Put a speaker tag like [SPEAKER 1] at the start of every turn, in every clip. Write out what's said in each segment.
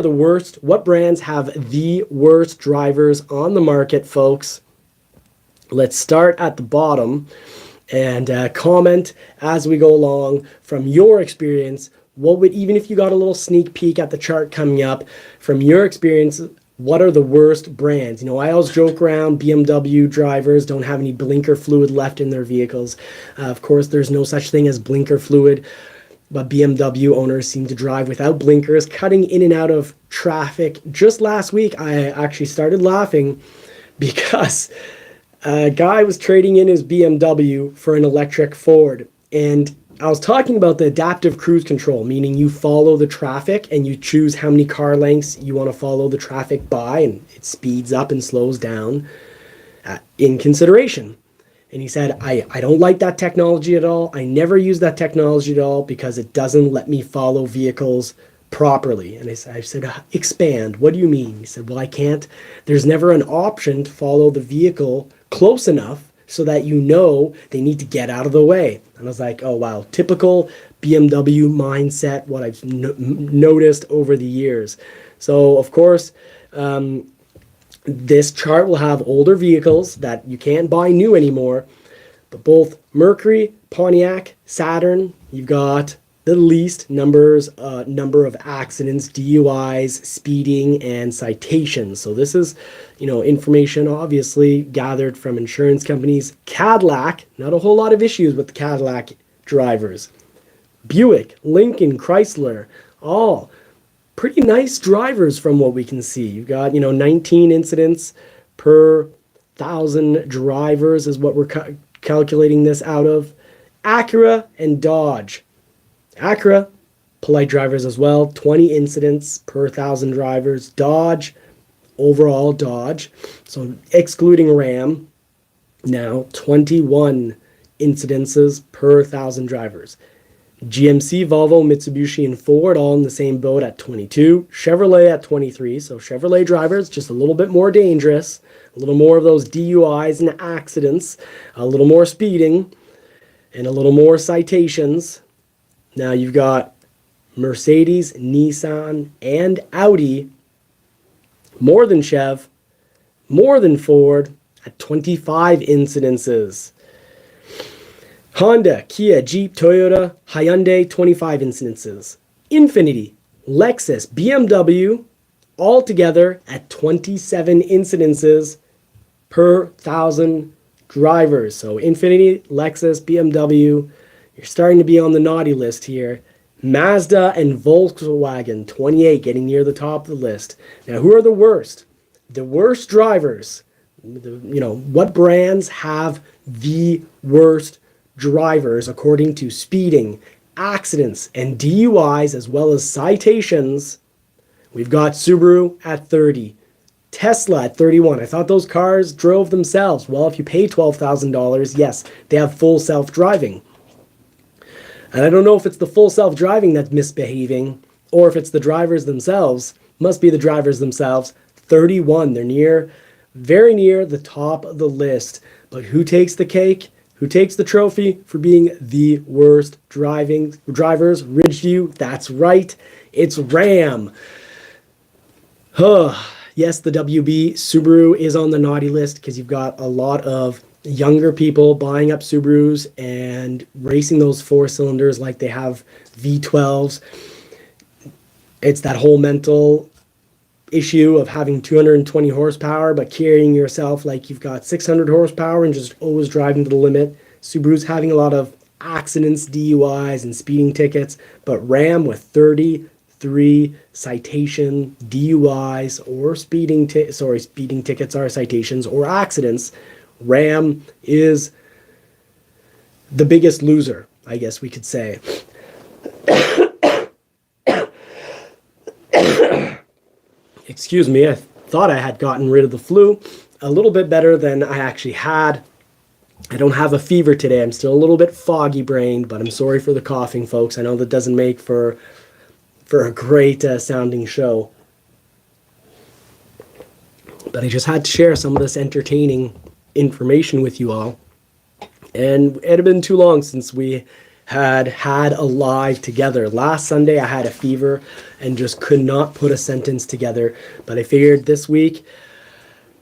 [SPEAKER 1] the worst? What brands have the worst drivers on the market, folks? Let's start at the bottom and comment as we go along from your experience. What would, even if you got a little sneak peek at the chart coming up, from your experience, what are the worst brands? You know, I always joke around, BMW drivers don't have any blinker fluid left in their vehicles. Of course, there's no such thing as blinker fluid, but BMW owners seem to drive without blinkers, cutting in and out of traffic. Just last week, I actually started laughing because a guy was trading in his BMW for an electric Ford. And I was talking about the adaptive cruise control, meaning you follow the traffic and you choose how many car lengths you want to follow the traffic by, and it speeds up and slows down in consideration. And he said, I don't like that technology at all. I never use that technology at all because it doesn't let me follow vehicles properly. And I said, expand. What do you mean? He said, well, I can't. There's never an option to follow the vehicle close enough so that you know they need to get out of the way. And I was like, oh, wow, typical BMW mindset, what I've noticed over the years. So, of course, this chart will have older vehicles that you can't buy new anymore, but both Mercury, Pontiac, Saturn, you've got the least number of accidents, DUIs, speeding, and citations. So this is, you know, information obviously gathered from insurance companies. Cadillac, not a whole lot of issues with the Cadillac drivers. Buick, Lincoln, Chrysler, all pretty nice drivers from what we can see. You've got, you know, 19 incidents per 1,000 drivers is what we're calculating this out of. Acura and Dodge. Acura, polite drivers as well, 20 incidents per 1,000 drivers. Dodge, overall Dodge, so excluding Ram, now 21 incidences per 1,000 drivers. GMC, Volvo, Mitsubishi, and Ford all in the same boat at 22. Chevrolet at 23. So Chevrolet drivers just a little bit more dangerous, a little more of those DUIs and accidents, a little more speeding, and a little more citations. Now you've got Mercedes, Nissan, and Audi, more than Chev, more than Ford, at 25 incidences. Honda, Kia, Jeep, Toyota, Hyundai, 25 incidences. Infiniti, Lexus, BMW, all together at 27 incidences per 1,000 drivers. So Infiniti, Lexus, BMW, you're starting to be on the naughty list here. Mazda and Volkswagen, 28, getting near the top of the list. Now, who are the worst? The worst drivers. You know, what brands have the worst drivers according to speeding, accidents, and DUIs, as well as citations? We've got Subaru at 30, Tesla at 31. I thought those cars drove themselves. Well, if you pay $12,000, yes, they have full self-driving. And I don't know if it's the full self-driving that's misbehaving or if it's the drivers themselves. Must be the drivers themselves. 31. They're very near the top of the list. But who takes the cake? Who takes the trophy for being the worst drivers? Ridgeview, that's right. It's Ram. Yes, the WB Subaru is on the naughty list because you've got a lot of younger people buying up Subarus and racing those four cylinders like they have V12s. It's that whole mental issue of having 220 horsepower but carrying yourself like you've got 600 horsepower and just always driving to the limit. Subaru's having a lot of accidents, DUIs, and speeding tickets, but Ram with 33 citation DUIs or speeding tickets are citations or accidents. Ram is the biggest loser, I guess we could say. Excuse me, I thought I had gotten rid of the flu. A little bit better than I actually had. I don't have a fever today. I'm still a little bit foggy brained, but I'm sorry for the coughing, folks. I know that doesn't make for a great sounding show. But I just had to share some of this entertaining information with you all. And it had been too long since we had a live together. Last Sunday I had a fever and just could not put a sentence together, but I figured this week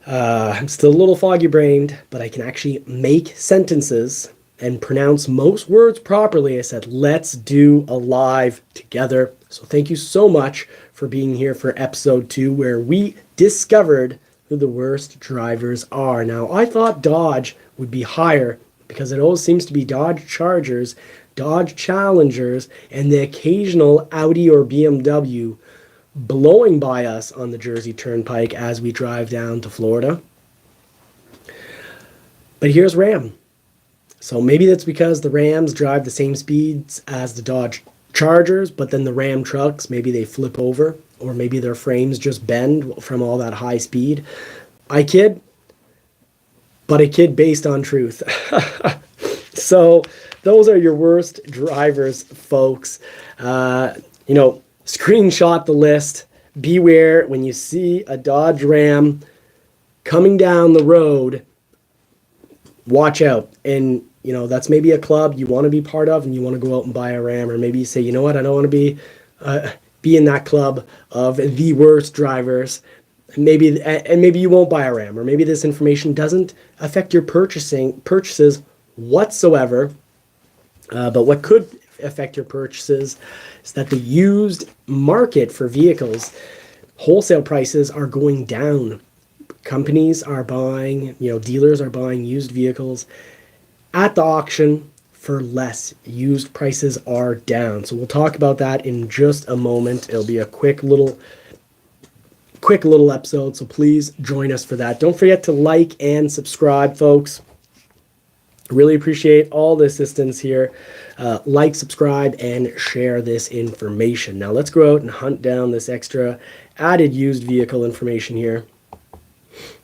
[SPEAKER 1] I'm still a little foggy brained, but I can actually make sentences and pronounce most words properly. I said, let's do a live together. So thank you so much for being here for episode 2, where we discovered who the worst drivers are. Now, I thought Dodge would be higher because it always seems to be Dodge Chargers, Dodge Challengers, and the occasional Audi or BMW blowing by us on the Jersey Turnpike as we drive down to Florida. But here's Ram. So maybe that's because the Rams drive the same speeds as the Dodge Chargers, but then the Ram trucks, maybe they flip over, or maybe their frames just bend from all that high speed. I kid, but I kid based on truth. So those are your worst drivers, folks. Screenshot the list. Beware when you see a Dodge Ram coming down the road. Watch out. And that's maybe a club you want to be part of and you want to go out and buy a Ram, or maybe you say, you know what, I don't want to be in that club of the worst drivers. Maybe you won't buy a Ram, or maybe this information doesn't affect your purchases whatsoever. But what could affect your purchases is that the used market for vehicles, wholesale prices are going down. Companies are buying, dealers are buying used vehicles at the auction for less. Used prices are down. So we'll talk about that in just a moment. It'll be a quick little episode, so please join us for that. Don't forget to like and subscribe, folks. Really appreciate all the assistance here. Like, subscribe, and share this information. Now let's go out and hunt down this extra added used vehicle information here.